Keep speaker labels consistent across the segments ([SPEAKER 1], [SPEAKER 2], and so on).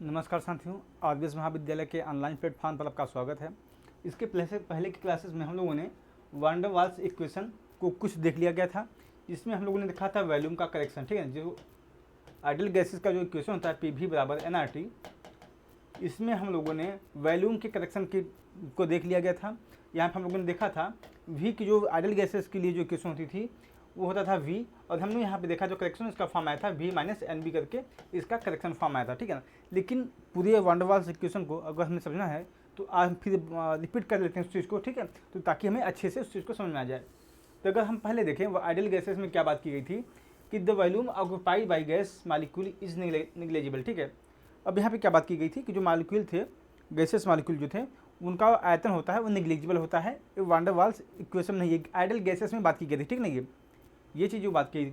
[SPEAKER 1] नमस्कार साथियों, आरबीएस महाविद्यालय के ऑनलाइन प्लेटफॉर्म पर आपका स्वागत है। इसके पहले की क्लासेस में हम लोगों ने वान डेर वाल्स इक्वेशन को कुछ देख लिया गया था, जिसमें हम लोगों ने देखा था वॉल्यूम का करेक्शन। ठीक है, जो आइडियल गैसेस का जो इक्वेशन होता है पी बराबर एनआरटी, इसमें हम लोगों ने वॉल्यूम के करेक्शन को देख लिया गया था। यहाँ पर हम लोगों ने देखा था वी की जो आइडियल गैसेस के लिए जो इक्वेशन होती थी वो होता था वी, और हमने यहाँ पे देखा जो करेक्शन इसका फॉर्म आया था वी माइनस एन बी करके इसका करेक्शन फॉर्म आया था। ठीक है ना, लेकिन पूरे वान डेर वाल्स इक्वेशन को अगर हमें समझना है तो आज फिर रिपीट कर लेते हैं उस चीज़ को। ठीक है, तो ताकि हमें अच्छे से उस चीज़ को समझ में आ जाए। तो अगर हम पहले देखें वो आइडियल गैसेस में क्या बात की गई थी कि the volume occupied by gas molecule is negligible. ठीक है, अब यहाँ पे क्या बात की गई थी कि जो मालिक्यूल थे, गैसेस मालिक्यूल जो थे, उनका आयतन होता है वो निग्लेजिबल होता है। वान डेर वाल्स इक्वेशन नहीं है, आइडियल गैसेस में बात की गई थी। ठीक नहीं, ये चीज़ जो बात की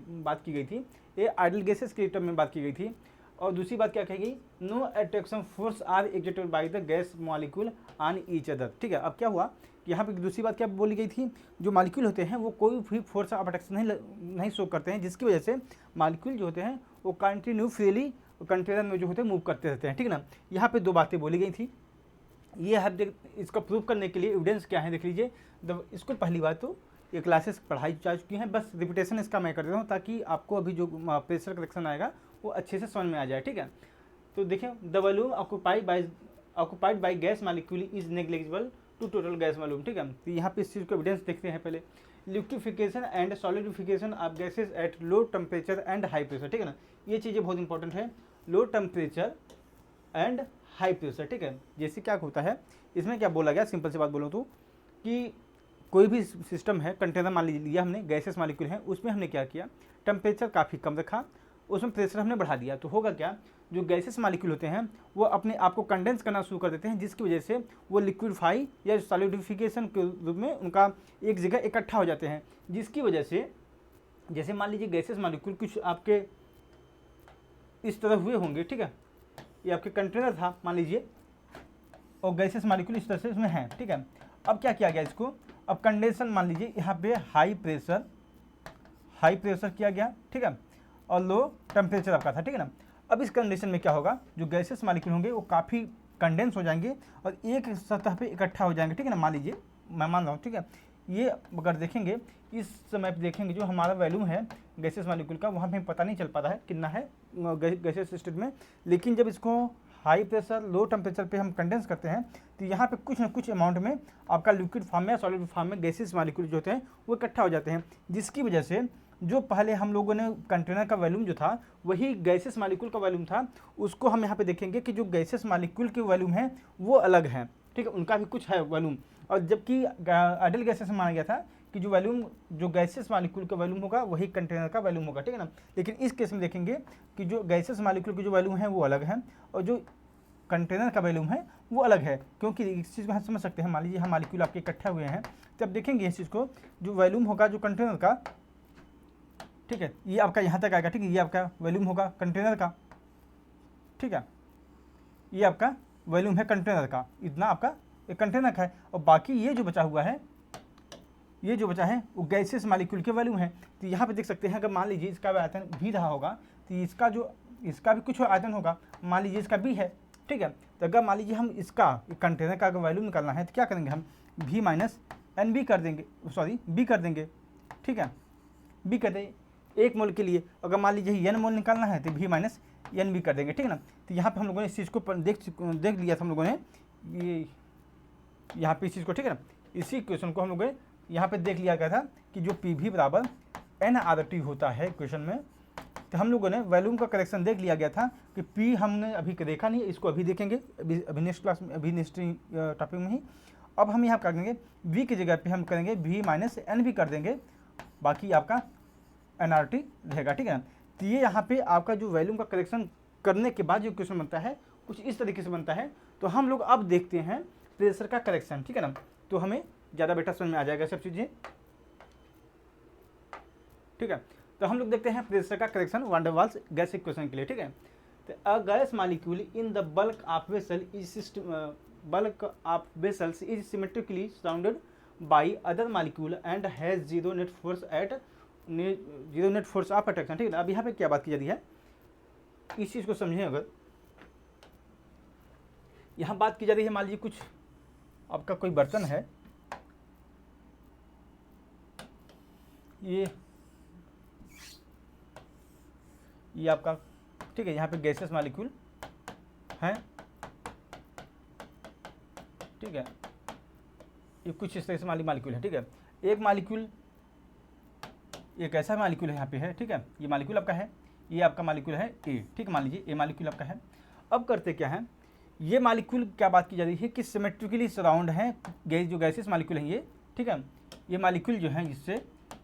[SPEAKER 1] गई थी ये आइडियल गैसेस के टर्म में बात की गई थी। और दूसरी बात क्या कही गई, no attraction force are exerted by the gas molecule on each other. ठीक है, अब क्या हुआ कि यहाँ पे दूसरी बात क्या बोली गई थी, जो मॉलिक्यूल होते हैं वो कोई भी फोर्स ऑफ अट्रैक्शन नहीं शो करते हैं, जिसकी वजह से मॉलिक्यूल जो होते हैं वो कंटिन्यू फ्रीली कंटेनर में जो होते हैं मूव करते रहते हैं। ठीक है ना, यहाँ पे दो बातें बोली गई थी। ये हम इसको प्रूव करने के लिए एविडेंस क्या है देख लीजिए। इसको पहली बात तो ये क्लासेस पढ़ाई जा चुकी हैं, बस रिपीटेशन इसका मैं कर देता हूँ ताकि आपको अभी जो प्रेशर करेक्शन आएगा वो अच्छे से समझ में आ जाए। ठीक है, तो देखिए the volume occupied by gas molecule is negligible to total gas volume. ठीक है, तो यहाँ पे इस चीज़ को एविडेंस देखते हैं पहले। Liquefaction and solidification of gases at low temperature and high pressure. ठीक है ना, ये चीज़ें बहुत इंपॉर्टेंट है, low temperature and high pressure. ठीक है, जैसे क्या होता है इसमें क्या बोला गया, सिंपल सी बात बोलूँ तो कि कोई भी सिस्टम है, कंटेनर मान लिया हमने, गैसेस मालिक्यूल हैं, उसमें हमने क्या किया, टेम्परेचर काफ़ी कम रखा, उसमें प्रेशर हमने बढ़ा दिया, तो होगा क्या, जो गैसेस मालिक्यूल होते हैं वो अपने आप को कंडेंस करना शुरू कर देते हैं, जिसकी वजह से वो लिक्विडफाई या सॉलिडिफिकेशन के रूप में उनका एक जगह इकट्ठा हो जाते हैं, जिसकी वजह से जैसे मान लीजिए गैसेस मालिक्यूल कुछ आपके इस तरह हुए होंगे। ठीक है, ये आपके कंटेनर था मान लीजिए, और गैसेस मालिक्यूल इस तरह से इसमें हैं। ठीक है, अब क्या किया गया इसको, अब कंडेंसन मान लीजिए यहाँ पे हाई प्रेशर किया गया। ठीक है, और लो टेम्परेचर आपका था। ठीक है ना, अब इस कंडीशन में क्या होगा, जो गैसेस मालिक्यूल होंगे वो काफ़ी कंडेंस हो जाएंगे और एक सतह पे इकट्ठा हो जाएंगे। ठीक है ना, मान लीजिए मैं मान रहा हूँ। ठीक है, ये अगर देखेंगे इस समय पे देखेंगे जो हमारा वॉल्यूम है गैसेस मालिक्यूल का, वहाँ पे पता नहीं चल पाता है कितना है गैसेस स्टेट में, लेकिन जब इसको हाई प्रेशर लो टेम्परेचर पे हम कंडेंस करते हैं तो यहाँ पे कुछ ना कुछ अमाउंट में आपका लिक्विड फॉर्म में या सॉलिड फॉर्म में गैसेस मालिक्यूल जो होते हैं वो इकट्ठा हो जाते हैं, जिसकी वजह से जो पहले हम लोगों ने कंटेनर का वॉल्यूम जो था वही गैसेस मालिक्यूल का वॉल्यूम था, उसको हम यहाँ पे देखेंगे कि जो गैसेस मालिक्यूल के वॉल्यूम है वो अलग है। ठीक है, उनका भी कुछ है वॉल्यूम, और जबकि आइडियल गैसेस में माना गया था कि जो वॉल्यूम जो गैसेस मालिक्यूल का वॉल्यूम होगा वही कंटेनर का वॉल्यूम होगा। ठीक है ना, लेकिन इस केस में देखेंगे कि जो गैसेस मालिक्यूल की जो वॉल्यूम है वो अलग है और जो कंटेनर का वॉल्यूम है वो अलग है, क्योंकि इस चीज़ को हम समझ सकते हैं। मान लीजिए हम मालिक्यूल आपके इकट्ठे हुए हैं, तब देखेंगे इस चीज़ को, जो वॉल्यूम होगा जो कंटेनर का, ठीक है, ये आपका यहाँ तक आएगा। ठीक है, ये आपका वॉल्यूम होगा कंटेनर का। ठीक है, ये आपका वॉल्यूम है कंटेनर का, इतना आपका एक कंटेनर का है, और बाकी ये जो बचा हुआ है, ये जो बचा है वो गैसेस मालिक्यूल के वॉल्यूम है। तो यहाँ पे देख सकते हैं, अगर मान लीजिए इसका आयतन भी रहा होगा तो इसका भी कुछ आयतन होगा, मान लीजिए इसका भी है। ठीक है, तो अगर मान लीजिए हम इसका कंटेनर का अगर वॉल्यूम निकालना है तो क्या करेंगे, हम भी माइनस एन बी कर देंगे, सॉरी बी कर देंगे। ठीक है, बी कर दें एक मोल के लिए, अगर मान लीजिए एन मोल निकालना है तो भी माइनस एन बी कर देंगे। ठीक है ना, तो यहाँ पे हम लोगों ने इस चीज़ को देख लिया था हम लोगों ने, ये यहाँ पे इस चीज़ को, ठीक है ना, इसी क्वेश्चन को हम लोगों ने यहाँ पे देख लिया गया था कि जो पी भी बराबर एन आर टी होता है क्वेश्चन में, तो हम लोगों ने वॉल्यूम का करेक्शन देख लिया गया था कि पी हमने अभी देखा नहीं, इसको अभी देखेंगे, अभी नेक्स्ट क्लास में, अभी नेक्स्ट टॉपिक में ही। अब हम यहाँ कर देंगे वी की जगह पे हम करेंगे वी माइनस एन भी कर देंगे, बाकी आपका एन आर टी रहेगा। ठीक है ना, तो ये यहाँ पे आपका जो वॉल्यूम का करेक्शन करने के बाद जो क्वेश्चन बनता है कुछ इस तरीके से बनता है। तो हम लोग अब देखते हैं प्रेशर का करेक्शन। ठीक है ना, तो हमें ज़्यादा बेटर समझ में आ जाएगा सब चीज़ें। ठीक है, तो हम लोग देखते हैं प्रेशर का करेक्शन वान डेर वाल्स गैस इक्वेशन के लिए। ठीक है, तो a gas molecule in the bulk of vessels is symmetrically surrounded by other molecule and has zero net force of attraction. ठीक है, अब यहाँ पे क्या बात की जा रही है, इस चीज़ को समझें। अगर यहाँ बात की जा रही है, मान लीजिए कुछ आपका कोई बर्तन है, ये आपका, ठीक है, यहाँ पे गैसेस मॉलिक्यूल हैं, ठीक है, ये कुछ इस तरह से मॉलिक्यूल है, ठीक है। एक मॉलिक्यूल, एक ऐसा मॉलिक्यूल है यहाँ पे है, ठीक है, ये मॉलिक्यूल आपका है, ये आपका मॉलिक्यूल है ए, ठीक है, मान लीजिए ये मॉलिक्यूल आपका है। अब करते क्या है, ये मॉलिक्यूल क्या बात की जा रही है कि सिमेट्रिकली सराउंड है गैस, जो गैसेस मॉलिक्यूल हैं ये, ठीक है, ये मॉलिक्यूल जो है इससे,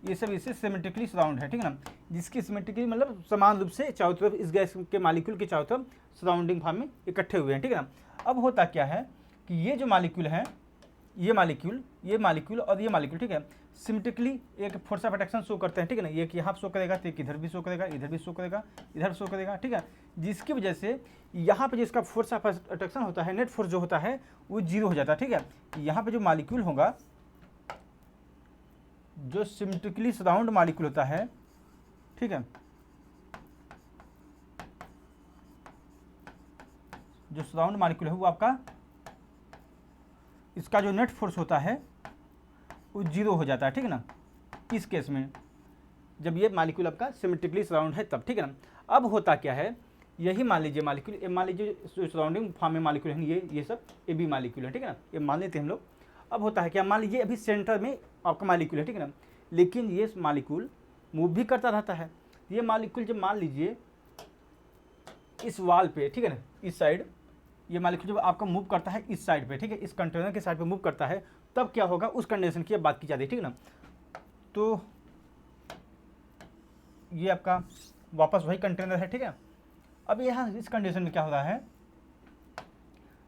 [SPEAKER 1] ये सब इससे सिमेट्रिकली सराउंड है, ठीक है ना, जिसकी सिमेट्रिकली मतलब समान रूप से चारों तरफ इस गैस के मॉलिक्यूल के चारों तरफ सराउंडिंग फॉर्म में इकट्ठे हुए हैं, ठीक है ना। अब होता क्या है कि ये जो मॉलिक्यूल है, ये मॉलिक्यूल और ये मॉलिक्यूल, ठीक है, सिमेट्रिकली एक फोर्स ऑफ अट्रैक्शन शो करते हैं, ठीक है ना, ये कि यहाँ शो करेगा तो एक इधर भी शो करेगा, इधर भी शो करेगा, इधर शो करेगा, ठीक है, जिसकी वजह से यहाँ पे जिसका फोर्स ऑफ अट्रैक्शन होता है, नेट फोर्स जो होता है वो जीरो हो जाता है, ठीक है। यहाँ पे जो मॉलिक्यूल होगा, जो सिमेट्रिकली सराउंड मॉलिक्यूल होता है, ठीक है, जो सराउंड मॉलिक्यूल है वो आपका, इसका जो नेट फोर्स होता है वो जीरो हो जाता है, ठीक है ना, इस केस में जब ये मॉलिक्यूल आपका सिमेट्रिकली सराउंड है तब, ठीक है ना। अब होता क्या है, यही मान लीजिए मॉलिक्यूल, मान लीजिए जो सराउंडिंग फॉर्म में मॉलिक्यूल है ये सब ए बी मॉलिक्यूल है, ठीक है ना, ये मान लेते हैं हम लोग। अब होता है क्या, मान लीजिए अभी सेंटर में आपका मॉलिक्यूल है, ठीक है ना, लेकिन ये मॉलिक्यूल मूव भी करता रहता है। ये मॉलिक्यूल जब मान लीजिए इस वाल पे, ठीक है ना, इस साइड, ये मॉलिक्यूल जब आपका मूव करता है इस साइड पे, ठीक है, इस कंटेनर के साइड पे मूव करता है, तब क्या होगा उस कंडीशन की बात की जाती है, ठीक है ना। तो ये आपका वापस वही कंटेनर है, ठीक है। अब यहाँ इस कंडीशन में क्या हो रहा है,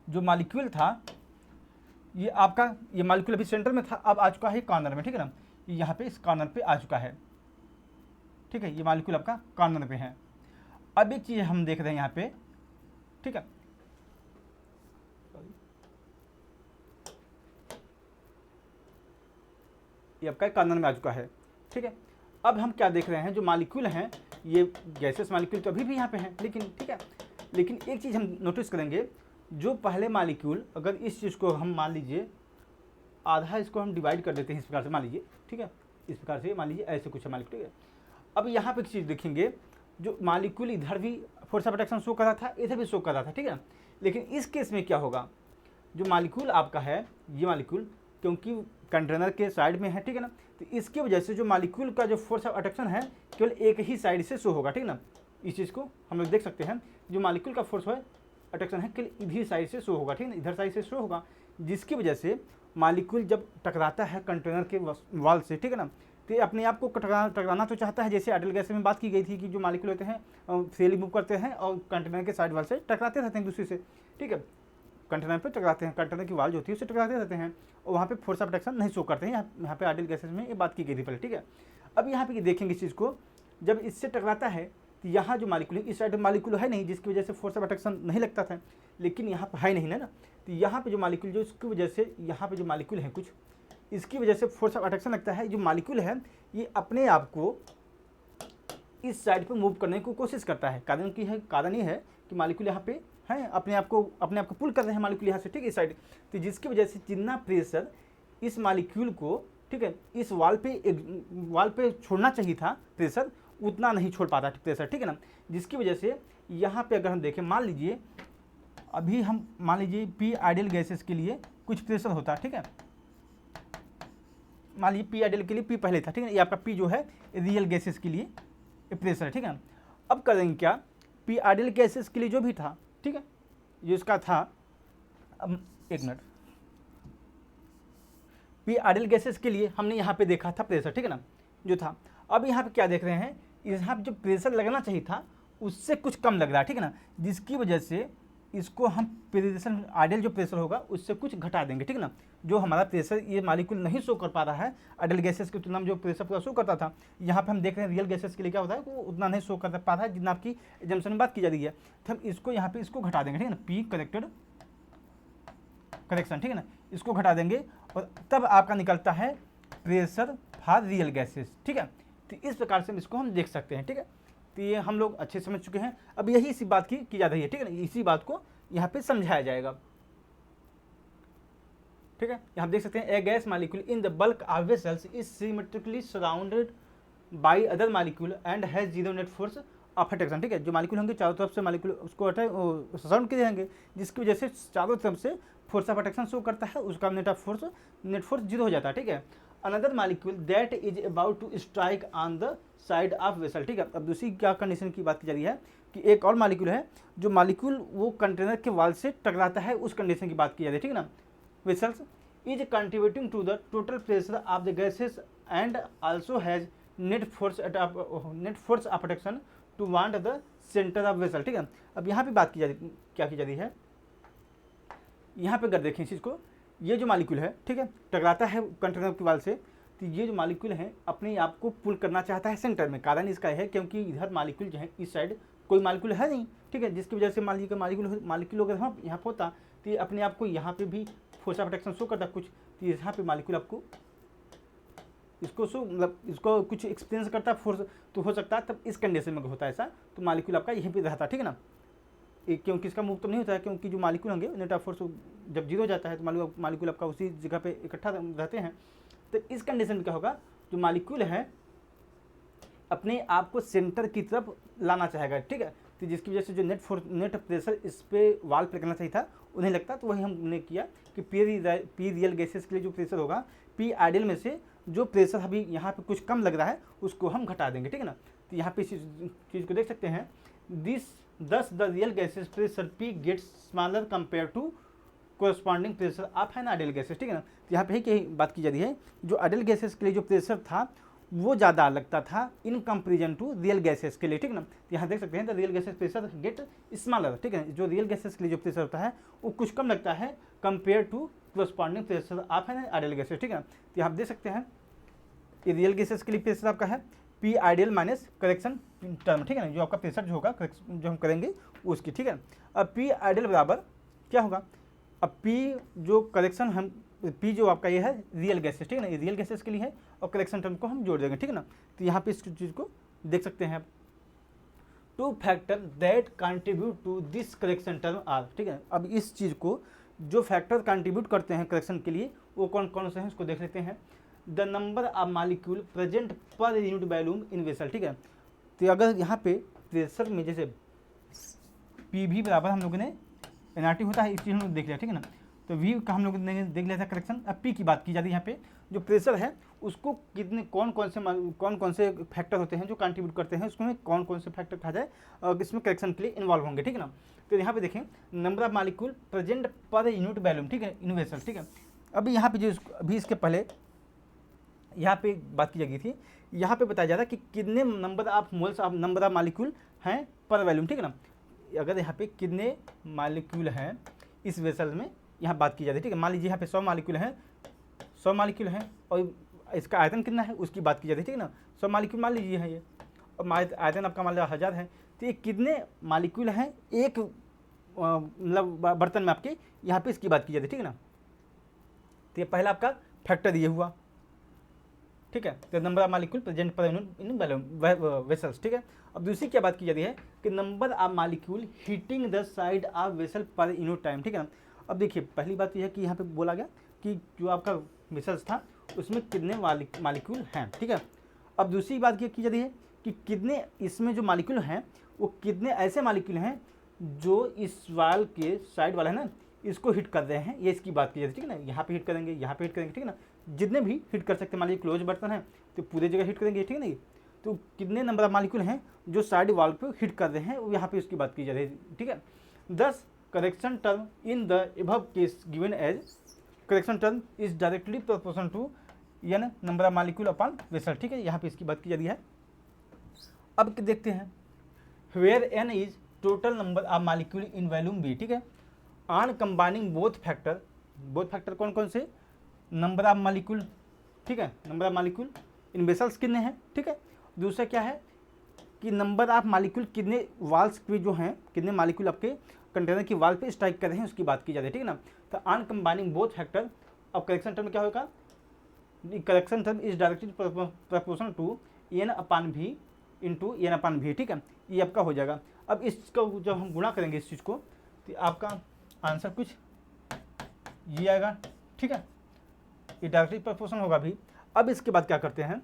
[SPEAKER 1] जो मॉलिक्यूल था ये आपका, ये मॉलिक्यूल अभी सेंटर में था, अब आ चुका है कॉर्नर में, ठीक है ना, यहाँ पे इस कॉर्नर पे आ चुका है, ठीक है, ये मॉलिक्यूल आपका कॉर्नर पे है। अब एक चीज़ हम देख रहे हैं यहाँ पे, ठीक है, ये आपका कॉर्नर में आ चुका है, ठीक है। अब हम क्या देख रहे हैं, जो मॉलिक्यूल हैं ये गैसेस मॉलिक्यूल तो अभी भी यहाँ पे हैं, लेकिन ठीक है, लेकिन एक चीज़ हम नोटिस करेंगे, जो पहले मॉलिक्यूल, अगर इस चीज़ को हम मान लीजिए आधा इसको हम डिवाइड कर देते हैं इस प्रकार से, मान लीजिए, ठीक है, इस प्रकार से मान लीजिए ऐसे कुछ है मॉलिक्यूल, ठीक है। अब यहाँ पे एक चीज़ देखेंगे, जो मॉलिक्यूल इधर भी फोर्स ऑफ अट्रैक्शन शो कर रहा था, इधर भी शो कर रहा था, ठीक है, लेकिन इस केस में क्या होगा, जो मॉलिक्यूल आपका है, ये मॉलिक्यूल क्योंकि कंटेनर के साइड में है, ठीक है ना, तो इसकी वजह से जो मॉलिक्यूल का जो फोर्स ऑफ अट्रैक्शन है केवल एक ही साइड से शो होगा, ठीक है ना। इस चीज़ को हम लोग देख सकते हैं, जो मॉलिक्यूल का फोर्स है अट्रैक्शन है केवल इधर साइड से शो होगा, ठीक है ना, इधर साइड से शो होगा, जिसकी वजह से मॉलिक्यूल जब टकराता है कंटेनर के वॉल से, ठीक है ना, तो ये अपने आप को टकराना तो चाहता है, जैसे आइडियल गैस में बात की गई थी कि जो मॉलिक्यूल होते हैं फ्रीली मूव करते हैं और कंटेनर के साइड वॉल से टकराते रहते हैं दूसरे से, ठीक है, कंटेनर पे टकराते हैं, कंटेनर की वाल जो होती है उससे टकराते रहते हैं, और वहाँ पे फोर्स ऑफ अट्रैक्शन नहीं शो करते हैं, यहाँ पे आइडियल गैसेस में ये बात की गई थी पहले, ठीक है। अब यहाँ पे देखेंगे इस चीज़ को, जब इससे टकराता है तो यहाँ जो मॉलिक्यूल इस साइड मॉलिक्यूल है नहीं, जिसकी वजह से फोर्स ऑफ अट्रैक्शन नहीं लगता था, लेकिन यहाँ पर है नहीं ना, तो यहाँ पे जो मॉलिक्यूल जो इसकी वजह से यहाँ पे जो मॉलिक्यूल है कुछ, इसकी वजह से फोर्स ऑफ अट्रैक्शन लगता है, जो मॉलिक्यूल है ये अपने आप को इस साइड पे मूव करने की कोशिश करता है। कारण ये है कि मॉलिक्यूल यहाँ पे है, अपने आप को पुल कर रहे हैं मॉलिक्यूल यहाँ से, ठीक है, इस साइड, तो जिसकी वजह से जितना प्रेशर इस मॉलिक्यूल को, ठीक है, इस वाल पे छोड़ना चाहिए था प्रेशर, उतना नहीं छोड़ पाता प्रेशर, ठीक है ना, जिसकी वजह से यहाँ पे अगर हम देखें, मान लीजिए अभी हम मान लीजिए पी आइडियल गैसेस के लिए कुछ प्रेशर होता है, ठीक है, मान लीजिए पी आइडियल के लिए पी पहले था, ठीक है, ये आपका पी जो है रियल गैसेस के लिए प्रेशर, ठीक है। अब करेंगे क्या, पी आइडियल गैसेस के लिए जो भी था, ठीक है, जो इसका था, अब एक मिनट, पी आइडियल गैसेस के लिए हमने यहाँ पे देखा था प्रेशर, ठीक है ना, जो था। अब यहाँ पे क्या देख रहे हैं, यहाँ पे जो प्रेशर लगना चाहिए था उससे कुछ कम लग रहा है, ठीक है ना, जिसकी वजह से इसको हम प्रेशर, आइडियल जो प्रेशर होगा उससे कुछ घटा देंगे, ठीक है ना। जो हमारा प्रेशर ये मॉलिक्यूल नहीं शो कर पा रहा है आइडियल गैसेस की तुलना में, जो प्रेशर पूरा शो करता था, यहाँ पे हम देख रहे हैं रियल गैसेस के लिए क्या होता है, वो उतना नहीं शो कर पा रहा है जितना आपकी एजम्पशन में बात की जा रही है, तो हम इसको यहाँ पे इसको घटा देंगे, ठीक है ना, पी करेक्शन, ठीक है ना, इसको घटा देंगे और तब आपका निकलता है प्रेशर फॉर रियल गैसेस, ठीक है। तो इस प्रकार से इसको हम देख सकते हैं, ठीक है। तो ये हम लोग अच्छे समझ चुके हैं, अब यही इसी बात की जा रही है, ठीक है ना, इसी बात को यहाँ पे समझाया जाएगा। ठीक है। यहाँ देख सकते हैं a gas molecule in the bulk of vessels is symmetrically surrounded by other molecule and has zero net force of attraction. ठीक है, जो मालिक्यूल होंगे चारों तरफ से मालिक्यूल उसको सराउंड किए जाएंगे, जिसकी वजह से चारों तरफ से फोर्स ऑफ अट्रैक्शन शो करता है, उसका नेट फोर्स जीरो हो जाता है। ठीक है, another molecule that is about to strike on the side of vessel. ठीक है, अब दूसरी क्या कंडीशन की बात की जा रही है कि एक और मालिक्यूल है, जो मालिक्यूल वो कंटेनर के वाल से टकराता है, उस कंडीशन की बात की जा रही है। ठीक है ना, vessels is contributing to the total pressure of the gases and also has net force of attraction to want the centre of vessel. ठीक है, अब यहाँ पे बात की जा रही क्या की जा रही है, यहाँ पे अगर देखें इस चीज़ को, ये जो मालिक्यूल है, ठीक है, टकराता है कंटेनर के वाल से, तो ये जो मालिक्यूल है अपने आप को पुल करना चाहता है सेंटर में। कारण इसका है क्योंकि इधर मालिक्यूल जो है इस साइड कोई मालिक्यूल है नहीं। ठीक है, जिसकी वजह से मान लीजिए मालिक्यूल अगर यहाँ पर होता तो ये अपने आप को यहाँ पे भी फोर्स ऑफ अट्रैक्शन शो करता कुछ, तो यहाँ पे मालिक्यूल आपको इसको मतलब इसको कुछ एक्सपीरियंस करता है फोर्स, तो हो सकता है तब इस कंडीशन में होता है ऐसा, तो मालिक्यूल आपका यहीं पे रहता है। ठीक है ना, क्योंकि इसका मूव तो नहीं होता है, क्योंकि जो मालिक्यूल होंगे नेट ऑफ फोर्स जब जीरो हो जाता है तो मालिक्यूल आपका उसी जगह पे इकट्ठा रहते हैं। तो इस कंडीशन में क्या होगा, जो मालिक्यूल है अपने आप को सेंटर की तरफ लाना चाहेगा। ठीक है, तो जिसकी वजह से जो नेट प्रेशर इस पर वाल पर करना चाहिए था उन्हें लगता, तो वही हमने किया कि पी रियल गैसेस के लिए जो प्रेशर होगा पी आइडियल में से जो प्रेशर अभी यहाँ पे कुछ कम लग रहा है उसको हम घटा देंगे। ठीक है ना, तो यहाँ पे इस चीज़ को देख सकते हैं, thus the real gases pressure P gets smaller compared to corresponding pressure of an ideal gases। ठीक है ना, तो यहाँ पे ही क्या बात की जा रही है, जो आइडियल गैसेस के लिए जो प्रेशर था वो ज़्यादा लगता था in comparison to real gases के लिए। ठीक है ना, तो यहाँ देख सकते हैं the real gases pressure get smaller. ठीक है, जो रियल गैसेस के लिए जो प्रेशर होता है वो कुछ कम लगता है compare to corresponding pressure of an ideal gases. ठीक है, तो यहाँ आप देख सकते हैं कि रियल गैसेस के लिए प्रेशर आपका है P ideal minus correction term. ठीक है ना, जो आपका प्रेशर जो होगा जो हम करेंगे उसकी। ठीक है, अब पी आइडियल बराबर क्या होगा, अब पी जो करेक्शन हम पी जो आपका ये है रियल गैसेस। ठीक है ना, ये रियल गैसेस के लिए है और करेक्शन टर्म को हम जोड़ देंगे। ठीक है ना, तो यहाँ पे इस चीज़ को देख सकते हैं, two factor that contribute to this correction term are. ठीक है, अब इस चीज़ को जो फैक्टर कंट्रीब्यूट करते हैं करेक्शन के लिए वो कौन कौन से हैं उसको देख लेते हैं। The number of molecule present per unit volume in vessel. ठीक है, तो अगर यहाँ पे प्रेशर में जैसे पी भी बराबर हम लोगों ने एनआरटी होता है, इस चीज़ हम लोग देख लिया। ठीक है ना, तो वी का हम लोग ने देख लिया था करेक्शन। अब पी की बात की जा रही है, यहाँ पे जो प्रेशर है उसको कितने कौन कौन से फैक्टर होते हैं जो कंट्रीब्यूट करते हैं, उसमें कौन कौन से फैक्टर कहा जाए और इसमें करेक्शन के लिए इन्वॉल्व होंगे। ठीक है ना, तो यहाँ पे देखें number of molecule present per unit volume. ठीक है, इन वेसल। ठीक है, अभी यहाँ पे जो अभी इसके पहले यहाँ पे बात की गई थी, यहाँ पे बताया जा रहा है कि कितने number of moles of number of molecule हैं पर वॉल्यूम। ठीक है ना, अगर यहाँ पे कितने मालिक्यूल हैं इस वेसल में यहाँ बात की जाती है। ठीक है, मान लीजिए यहाँ पे 100 मालिक्यूल हैं और इसका आयतन कितना है उसकी बात की जाती है। ठीक है ना, 100 मालिक्यूल मान लीजिए है ये, और आयतन आपका मान लीजिए 1000 है, तो ये कितने मालिक्यूल हैं एक मतलब बर्तन में आपके, यहाँ पे इसकी बात की जाती है। ठीक है ना, तो ये पहला आपका फैक्टर ये हुआ। ठीक है, तो number of molecule present per unit in vessels. ठीक है, अब दूसरी क्या बात की जाती है कि number of molecule heating the side of vessel per unit time. ठीक है ना, अब देखिए पहली बात यह है कि यहाँ पे बोला गया कि जो आपका वेसल्स था उसमें कितने मालिक्यूल हैं। ठीक है, अब दूसरी बात ये की जा रही है कि कितने इसमें जो मालिक्यूल हैं वो कितने ऐसे मालिक्यूल हैं जो इस वाल के साइड वाला है ना इसको हिट कर रहे हैं, ये इसकी बात की जाती है। ठीक है ना, यहाँ पे हिट करेंगे, यहाँ पे हिट करेंगे। ठीक है ना, जितने भी हिट कर सकते हैं, मान लीजिए क्लोज बर्तन है तो पूरे जगह हिट करेंगे। ठीक है ना, तो कितने नंबर ऑफ मालिक्यूल हैं जो साइड वाल पे हिट कर रहे हैं वो यहाँ पे उसकी बात की जा रही है। ठीक है, 10 correction term in the above case given as correction term is directly proportional to n number of molecule upon vessel. ठीक है, यहाँ पे इसकी बात की जा रही है। अब देखते हैं where n is total number of molecule in volume V. ठीक है, ऑन कंबाइनिंग बोथ फैक्टर कौन कौन से, नंबर ऑफ मालिक्यूल। ठीक है, number of molecule in vessels कितने हैं। ठीक है, दूसरा क्या है कि नंबर ऑफ मालिक्यूल कितने वाल्स के जो हैं, कितने मालिक्यूल आपके कंटेनर की वाल पे स्ट्राइक कर रहे हैं उसकी बात की जाती है। ठीक है ना, तो ऑन कंबाइनिंग बोथ फैक्टर। अब करेक्शन टर्म क्या होगा, correction term is directly proportional to n upon V into n upon V. ठीक है, ये आपका हो जाएगा। अब इसका जब हम गुणा करेंगे इस चीज़ को तो आपका आंसर कुछ ये आएगा। ठीक है, ये डायरेक्टली प्रोपोर्शनल होगा भी। अब इसके बाद क्या करते हैं,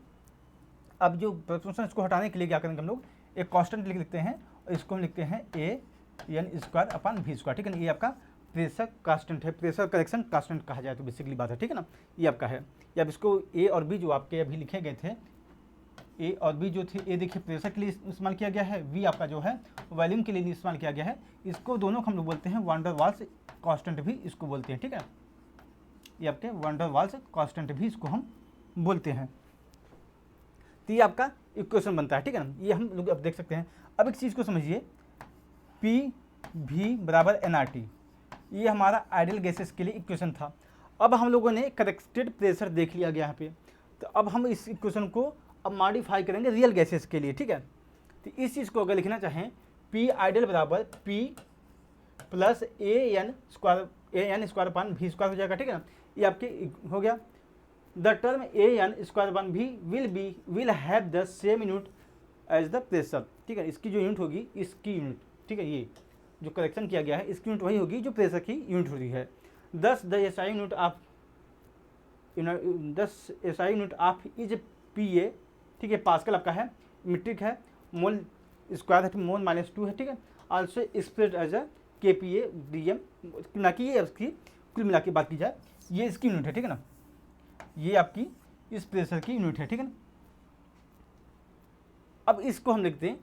[SPEAKER 1] अब जो प्रोपोर्शनल इसको हटाने के लिए क्या करेंगे हम लोग, एक कांस्टेंट लिखते हैं और इसको हम लिखते हैं A N square upon V square, ठीक है ना। ये आपका प्रेशर कांस्टेंट है, प्रेशर करेक्शन कांस्टेंट कहा जाए तो बेसिकली बात है, ठीक है ना। ये आपका है, या अब इसको ए और बी जो आपके अभी लिखे गए थे, ए और बी जो थे, ए देखिए प्रेशर के लिए इस्तेमाल किया गया है, वी आपका जो है वॉल्यूम के लिए इस्तेमाल किया गया है। इसको दोनों को हम लोग बोलते हैं वान डेर वाल्स कांस्टेंट भी इसको बोलते हैं, ठीक है। ये आपके वान डेर वाल्स कांस्टेंट भी इसको हम बोलते हैं। तो ये आपका इक्वेशन बनता है, ठीक है ना। ये हम लोग अब देख सकते हैं। अब एक चीज़ को समझिए, पी भी बराबर एन आर टी, ये हमारा आइडियल गैसेस के लिए इक्वेशन था। अब हम लोगों ने करेक्टेड प्रेशर देख लिया गया यहाँ पे, तो अब हम इस इक्वेशन को अब मॉडिफाई करेंगे रियल गैसेस के लिए, ठीक है। तो इस चीज़ को अगर लिखना चाहें, पी आइडियल बराबर P plus a N square upon V square हो जाएगा, ठीक है ना। ये आपके हो गया। The term a N square upon V will have the same unit as the pressure, ठीक है। इसकी जो यूनिट होगी, इसकी यूनिट, ठीक है, ये जो करेक्शन किया गया है इसकी यूनिट वही होगी जो प्रेशर की यूनिट होती है। दस the SI unit of is P A, ठीक है। पास्कल आपका है, मीट्रिक है, मोल स्क्वायर है, मोल -2 है, ठीक है। आल्सो एक्सप्रेस्ड एज अ के पी ए डी एम, ना कि ये इसकी कुल मिला के बात की जाए, ये इसकी यूनिट है, ठीक है ना। ये आपकी इस प्रेशर की यूनिट है, ठीक है ना। अब इसको हम लिखते हैं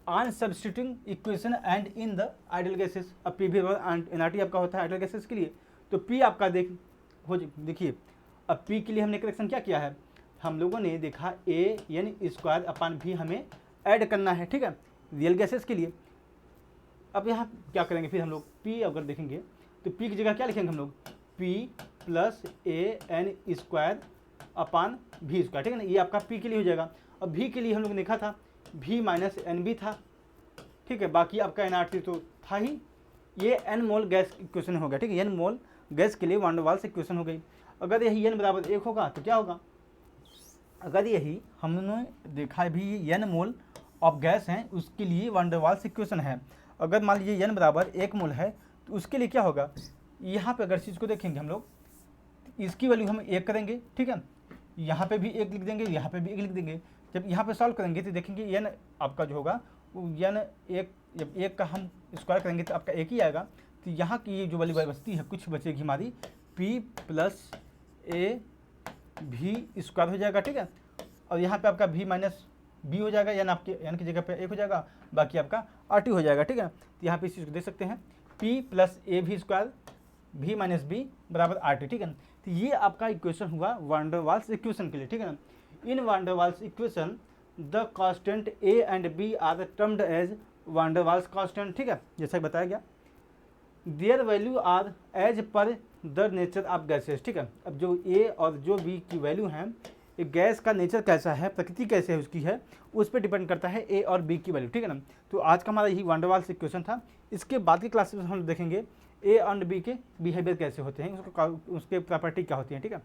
[SPEAKER 1] on substituting equation and in the ideal gases. अब पी भी एंड एनआरटी आपका होता है आइडियल गैसेस के लिए, तो पी आपका देखिए, अब पी के लिए हमने करेक्शन क्या किया है, हम लोगों ने देखा ए एन स्क्वायर अपॉन भी हमें ऐड करना है, ठीक है, रियल गैसेस के लिए। अब यहाँ क्या करेंगे फिर हम लोग, पी अगर देखेंगे तो पी की जगह क्या लिखेंगे हम लोग, P plus a N square upon V square, ठीक है ना। ये आपका पी के लिए हो जाएगा। अब भी के लिए हम लोग ने देखा था भी माइनस एन भी था, ठीक है। बाकी आपका एनआरटी तो था ही। ये एन मोल गैस इक्वेशन हो गया, ठीक है। एन मोल गैस के लिए वान डेर वाल्स इक्वेशन हो गई। अगर यही एन बराबर 1 होगा तो क्या होगा, अगर यही हमने देखा भी एन मोल ऑफ गैस हैं उसके लिए वान डेर वाल्स इक्वेशन है। अगर मान लीजिए एन बराबर 1 मोल है तो उसके लिए क्या होगा, यहाँ पे अगर चीज़ को देखेंगे हम लोग, इसकी वैल्यू हम 1 करेंगे, ठीक है। यहाँ पे भी 1 लिख देंगे, यहाँ पे भी 1 लिख देंगे। जब यहाँ पे सॉल्व करेंगे तो देखेंगे एन आपका जो होगा वो एन 1, जब 1 का हम स्क्वायर करेंगे तो आपका 1 ही आएगा। तो यहाँ की ये जो वैल्यू बचती है, कुछ बचेगी हमारी, पी प्लस ए भी स्क्वायर हो जाएगा, ठीक है। और यहाँ पे आपका भी माइनस बी हो जाएगा, यानी आपके एन की जगह पे 1 हो जाएगा, बाकी आपका आर हो जाएगा, ठीक है। तो यहाँ पे इस चीज़ को देख सकते हैं, पी प्लस ए भी स्क्वायर भी माइनस बी बराबर आर टी, ठीक है। तो ये आपका इक्वेशन हुआ वान डेर वाल्स इक्वेशन के लिए, ठीक है ना। In van der Waals equation the constant A and B are termed as van der Waals constant, ठीक है, जैसा बताया गया। Their value are as per the nature of gases, ठीक है। अब जो ए और जो बी की वैल्यू हैं, गैस का नेचर कैसा है, प्रकृति कैसे है उसकी है, उस पर डिपेंड करता है ए और बी की वैल्यू, ठीक है ना। तो आज का हमारा यही वान डेर वाल्स इक्वेशन था। इसके बाद की क्लासेस में हम देखेंगे ए एंड बी के बिहेवियर कैसे होते हैं, उसके प्रॉपर्टी क्या होती है, ठीक है।